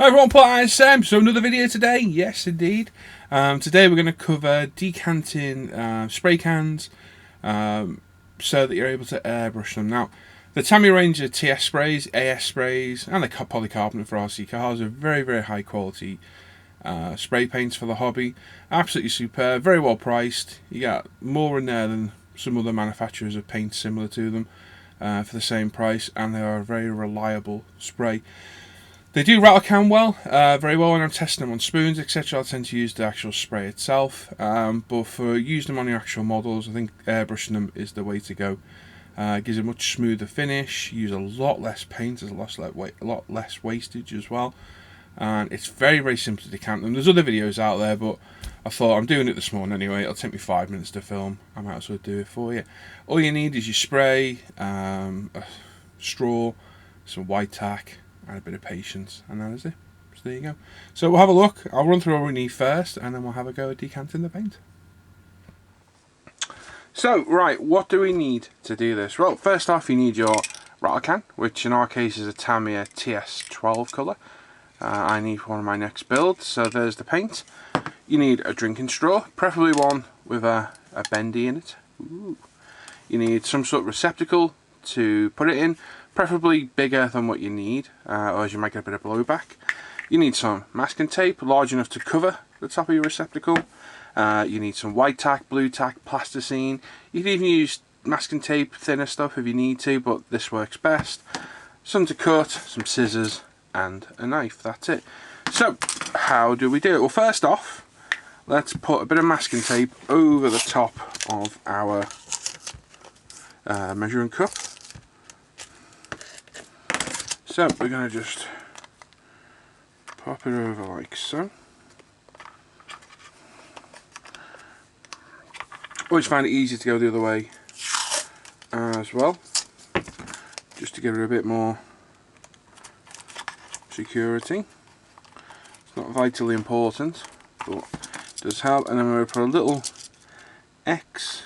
Hi everyone, Paul and Sam. So another video today. Yes, indeed. Today we're going to cover decanting spray cans so that you're able to airbrush them. Now, the Tamiya range of TS sprays, AS sprays, and the polycarbonate for RC cars are very, very high quality spray paints for the hobby. Absolutely superb, very well priced. You get more in there than some other manufacturers of paint similar to them for the same price, and they are a very reliable spray. They do rattle can well, very well when I'm testing them on spoons, etc. I tend to use the actual spray itself, but for using them on your actual models, I think airbrushing them is the way to go. It gives a much smoother finish, use a lot less paint, there's a lot less wastage as well, and it's very, very simple to decant them. There's other videos out there, but I thought I'm doing it this morning anyway. It'll take me 5 minutes to film, I might as well do it for you. All you need is your spray, a straw, some white tack, and a bit of patience, and that is it. So there you go. So we'll have a look. I'll run through what we need first, and then we'll have a go at decanting the paint. So, right, what do we need to do this? Well, first off, you need your rattle can, which in our case is a Tamiya TS12 colour. I need one of my next builds, so there's the paint. You need a drinking straw, preferably one with a bendy in it. Ooh. You need some sort of receptacle to put it in, preferably bigger than what you need, or as you might get a bit of blowback. You need some masking tape large enough to cover the top of your receptacle. You need some white tack, blue tack, plasticine. You can even use masking tape, thinner stuff if you need to, but this works best. Some to cut, some scissors, and a knife. That's it. So, how do we do it? Well, first off, let's put a bit of masking tape over the top of our measuring cup. So we're going to just pop it over like so. Always find it easy to go the other way as well, just to give it a bit more security. It's not vitally important, but it does help. And then we're going to put a little X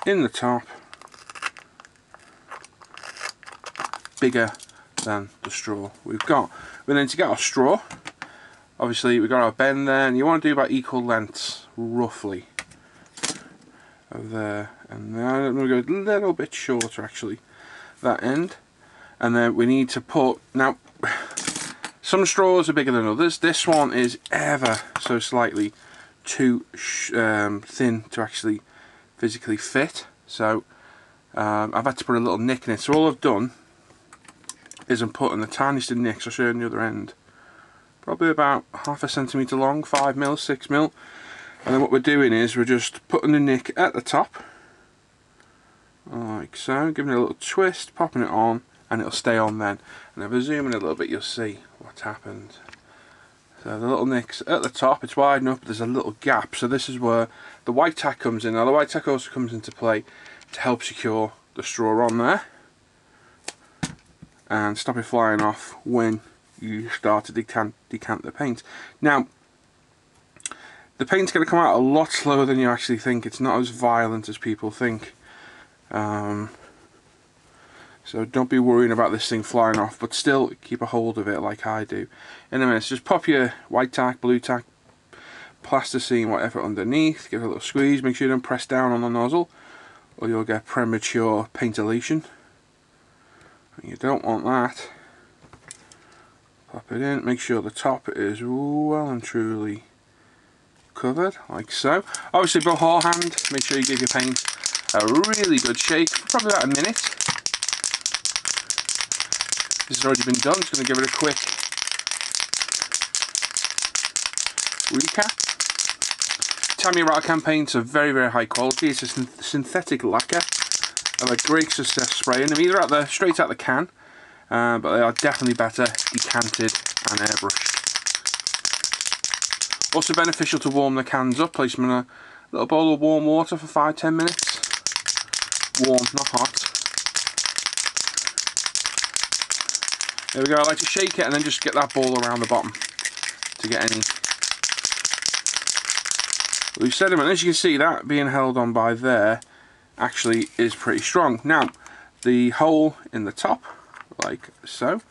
in the top, bigger than the straw we've got. But then to get our straw, obviously we've got our bend there, and you want to do about equal lengths roughly of there and there. I'm going to go a little bit shorter actually, that end. And then we need to put, now some straws are bigger than others. This one is ever so slightly too thin to actually physically fit, so I've had to put a little nick in it. So all I've done is I'm putting the tiniest of nicks. I'll show you on the other end, probably about ½ centimetre long, 5mm, 6mm, and then what we're doing is we're just putting the nick at the top like so, giving it a little twist, popping it on, and it'll stay on then. And if I zoom in a little bit, you'll see what's happened. So the little nick's at the top, it's wide enough, but there's a little gap, so this is where the white tack comes in. Now the white tack also comes into play to help secure the straw on there and stop it flying off when you start to decant the paint. Now, the paint's going to come out a lot slower than you actually think. It's not as violent as people think. So don't be worrying about this thing flying off, but still keep a hold of it like I do. In a minute, just pop your white tack, blue tack, plasticine, whatever underneath, give it a little squeeze, make sure you don't press down on the nozzle or you'll get premature paintillation. You don't want that. Pop it in, make sure the top is well and truly covered, like so. Obviously beforehand, make sure you give your paint a really good shake, probably about a minute. This has already been done, just going to give it a quick recap. Tamiya rattle can paints are very, very high quality. It's a synthetic lacquer. I've had great success spraying them, either straight out the can, but they are definitely better decanted and airbrushed. Also beneficial to warm the cans up. Place them in a little bowl of warm water for 5-10 minutes. Warm, not hot. There we go. I like to shake it and then just get that ball around the bottom to get any loose sediment. As you can see, that being held on by there actually is pretty strong. Now, the hole in the top, like so,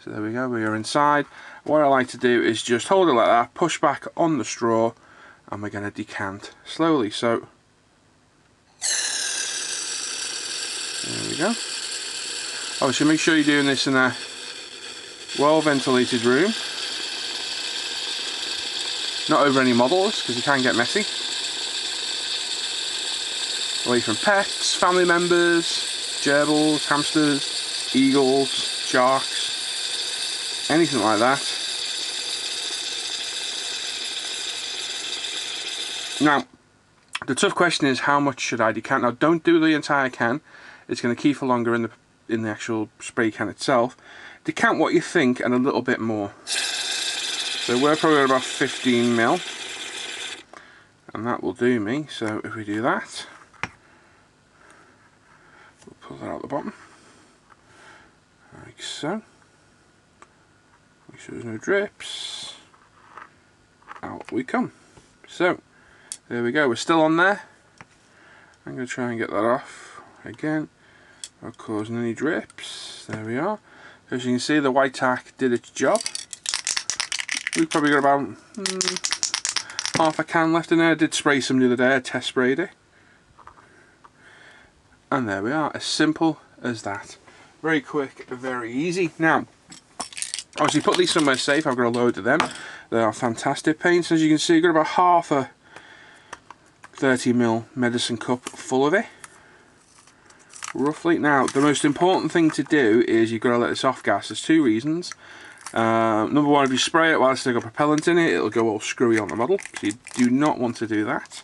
So there we go, we are inside. What I like to do is just hold it like that, push back on the straw, and we're going to decant slowly. So there we go. Obviously make sure you're doing this in a well ventilated room, not over any models because you can get messy. Away from pets, family members, gerbils, hamsters, eagles, sharks, anything like that. Now, the tough question is, how much should I decant? Now, don't do the entire can. It's going to keep for longer in the actual spray can itself. Decant what you think and a little bit more. So we're probably at about 15 ml, and that will do me. So if we do that, we'll pull that out the bottom, like so. Make sure there's no drips. Out we come. So there we go, we're still on there. I'm going to try and get that off again without causing any drips. There we are. As you can see, the white tack did its job. We've probably got about half a can left in there. I did spray some the other day, I test sprayed it. And there we are, as simple as that. Very quick, very easy. Now, obviously put these somewhere safe. I've got a load of them. They are fantastic paints. As you can see, I've got about half a 30 ml medicine cup full of it, roughly. Now, the most important thing to do is you've got to let this off gas. There's two reasons. Number one, if you spray it while it's still got propellant in it, it'll go all screwy on the model, so you do not want to do that.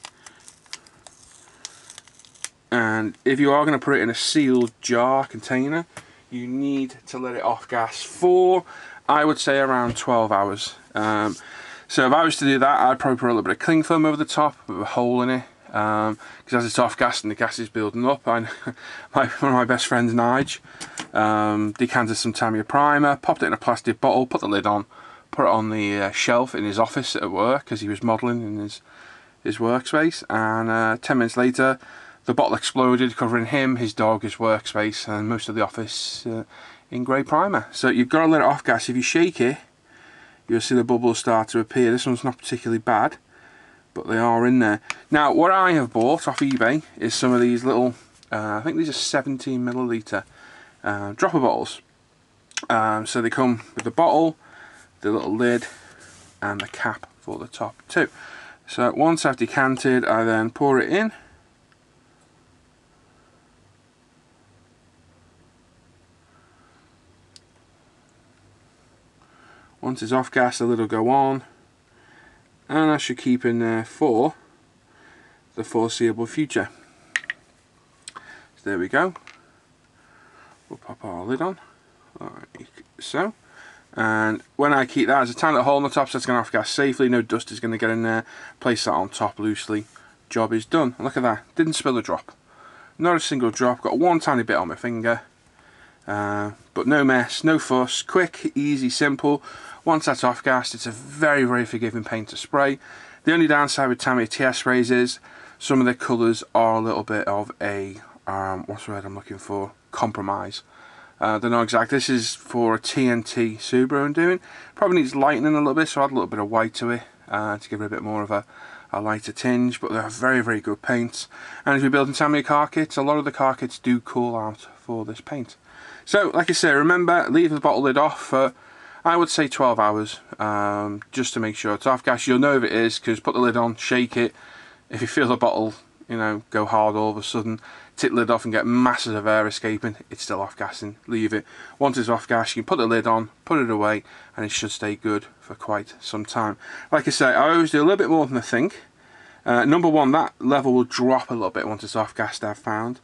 And if you are going to put it in a sealed jar container, you need to let it off gas for, I would say, around 12 hours. So if I was to do that, I'd probably put a little bit of cling film over the top with a hole in it, because as it's off gas and the gas is building up, one of my best friends, Nige, decanted some Tamiya primer, popped it in a plastic bottle, put the lid on, put it on the shelf in his office at work because he was modelling in his workspace, and 10 minutes later the bottle exploded, covering him, his dog, his workspace and most of the office in grey primer. So you've got to let it off gas. If you shake it, you'll see the bubbles start to appear. This one's not particularly bad, but they are in there. Now, what I have bought off eBay is some of these little, I think these are 17 milliliter dropper bottles. So they come with the bottle, the little lid, and the cap for the top too. So once I've decanted, I then pour it in. Once it's off gas, the lid will go on, and I should keep in there for the foreseeable future. So there we go. We'll pop our lid on, like so. And when I keep that, there's a tiny little hole in the top, so it's going to off gas safely. No dust is going to get in there. Place that on top loosely. Job is done. And look at that. Didn't spill a drop. Not a single drop. Got one tiny bit on my finger. But no mess, no fuss. Quick, easy, simple. Once that's off gas, it's a very, very forgiving paint to spray. The only downside with Tamiya TS sprays is some of the colours are a little bit of a, what's the word I'm looking for? Compromise. They're not exact. This is for a TNT Subaru I'm doing. Probably needs lightening a little bit, so add a little bit of white to it to give it a bit more of a lighter tinge. But they're very, very good paints. And if you're building Tamiya car kits, a lot of the car kits do call out for this paint. So, like I say, remember, leave the bottle lid off for, I would say, 12 hours, just to make sure it's off gas. You'll know if it is, because put the lid on, shake it. If you feel the bottle, you know, go hard all of a sudden, take the lid off and get masses of air escaping, it's still off gassing. Leave it. Once it's off gas, you can put the lid on, put it away, and it should stay good for quite some time. Like I say, I always do a little bit more than I think. Number one, that level will drop a little bit once it's off gassed, I've found.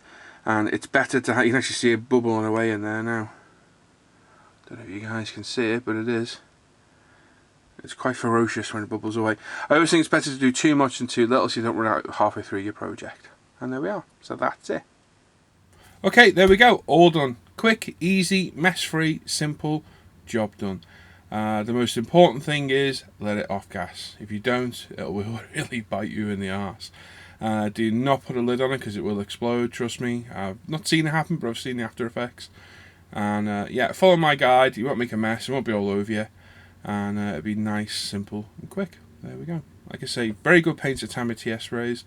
And it's better to have, you can actually see it bubbling away in there now. Don't know if you guys can see it, but it is. It's quite ferocious when it bubbles away. I always think it's better to do too much than too little so you don't run out halfway through your project. And there we are. So that's it. Okay, there we go. All done. Quick, easy, mess-free, simple, job done. The most important thing is let it off gas. If you don't, it will really bite you in the arse. Do not put a lid on it because it will explode, trust me. I've not seen it happen, but I've seen the after effects. And yeah, follow my guide. You won't make a mess. It won't be all over you. And it'll be nice, simple, and quick. There we go. Like I say, very good paints at Tamiya TS sprays.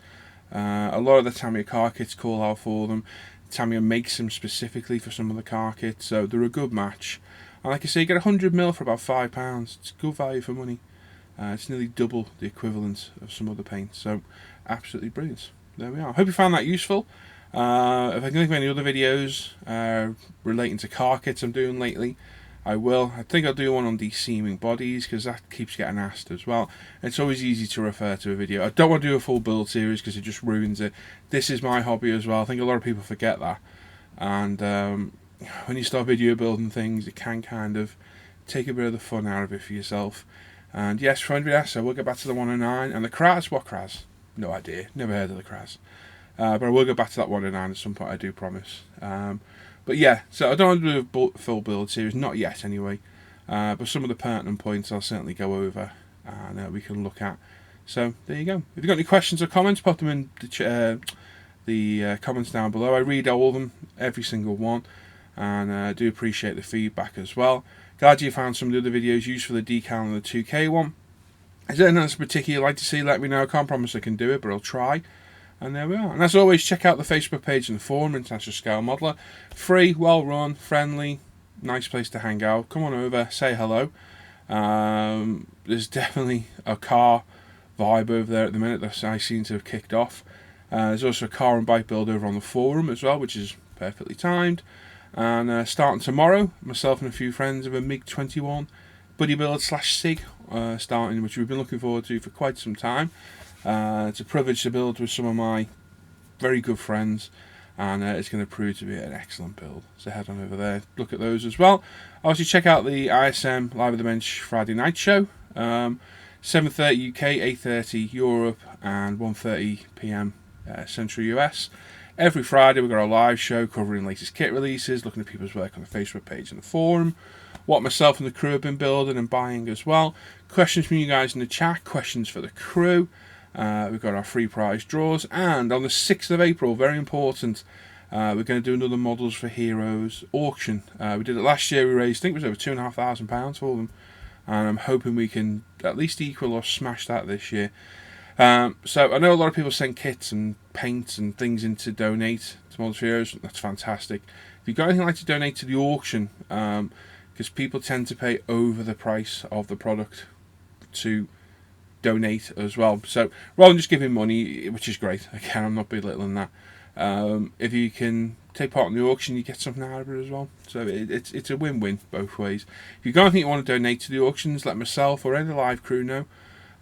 A lot of the Tamiya car kits call out for them. Tamiya makes them specifically for some of the car kits, so they're a good match. And like I say, you get 100ml for about £5. It's good value for money. It's nearly double the equivalent of some other paints, so absolutely brilliant. There we are. Hope you found that useful. If I can think of any other videos relating to car kits I'm doing lately, I will. I think I'll do one on de-seaming bodies, because that keeps getting asked as well. It's always easy to refer to a video. I don't want to do a full build series because it just ruins it. This is my hobby as well. I think a lot of people forget that. And when you start video building things, it can kind of take a bit of the fun out of it for yourself. And yes, for anybody else, so we'll get back to the 109. And the Kraz, what Kraz? No idea. Never heard of the Kraz. But I will go back to that 109 at some point, I do promise. But yeah, so I don't want to do a full build series, not yet anyway. But some of the pertinent points I'll certainly go over and we can look at. So there you go. If you've got any questions or comments, pop them in the comments down below. I read all of them, every single one. And I do appreciate the feedback as well. Glad you found some of the other videos useful, the decal and the 2K one. Is there anything else particular you'd like to see? Let me know. I can't promise I can do it, but I'll try. And there we are. And as always, check out the Facebook page and the forum, International Scale Modeler. Free, well run, friendly, nice place to hang out. Come on over, say hello. There's definitely a car vibe over there at the minute that I seem to have kicked off. There's also a car and bike build over on the forum as well, which is perfectly timed. And starting tomorrow, myself and a few friends have a MiG-21 buddy build / SIG starting, which we've been looking forward to for quite some time. It's a privilege to build with some of my very good friends, and it's going to prove to be an excellent build. So head on over there, look at those as well. Also check out the ISM Live at the Bench Friday night show, 7:30 UK, 8:30 Europe, and 1:30 PM Central US. Every Friday we've got a live show covering latest kit releases, looking at people's work on the Facebook page and the forum, what myself and the crew have been building and buying as well. Questions from you guys in the chat, questions for the crew. We've got our free prize draws, and on the 6th of April, very important, we're going to do another Models for Heroes auction. We did it last year. We raised, I think it was over £2,500 for them, and I'm hoping we can at least equal or smash that this year. So I know a lot of people send kits and paints and things in to donate to Models for Heroes. That's fantastic. If you've got anything like to donate to the auction, because people tend to pay over the price of the product to donate as well. So rather than just giving money, which is great, again, I'm not belittling that, if you can take part in the auction, you get something out of it as well. So it's a win-win both ways. If you've got anything you want to donate to the auctions, let myself or any of the live crew know.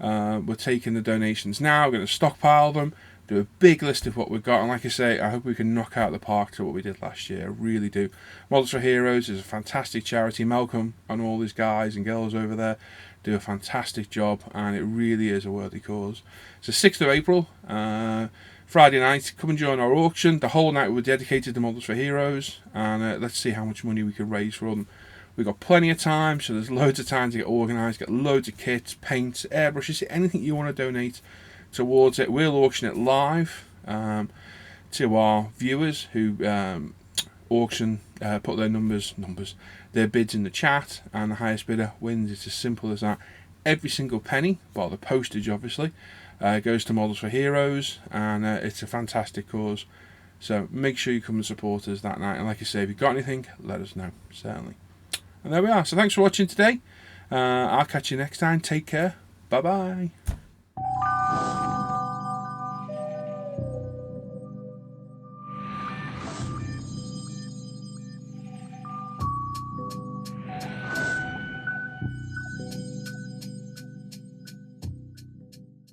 We're taking the donations now. We're going to stockpile them, do a big list of what we've got, and like I say, I hope we can knock out the park to what we did last year. I really do. Models for Heroes is a fantastic charity. Malcolm and all these guys and girls over there do a fantastic job, and it really is a worthy cause. So 6th of April, Friday night, come and join our auction. The whole night we're dedicated to Models for Heroes, and let's see how much money we can raise for them. We've got plenty of time, so there's loads of time to get organised, get loads of kits, paints, airbrushes, anything you want to donate towards it. We'll auction it live to our viewers who auction, put their bids in the chat, and the highest bidder wins. It's as simple as that. Every single penny, well, the postage obviously, goes to Models for Heroes, and it's a fantastic cause. So make sure you come and support us that night. And like I say, if you've got anything, let us know, certainly. And there we are. So thanks for watching today. I'll catch you next time. Take care. Bye bye.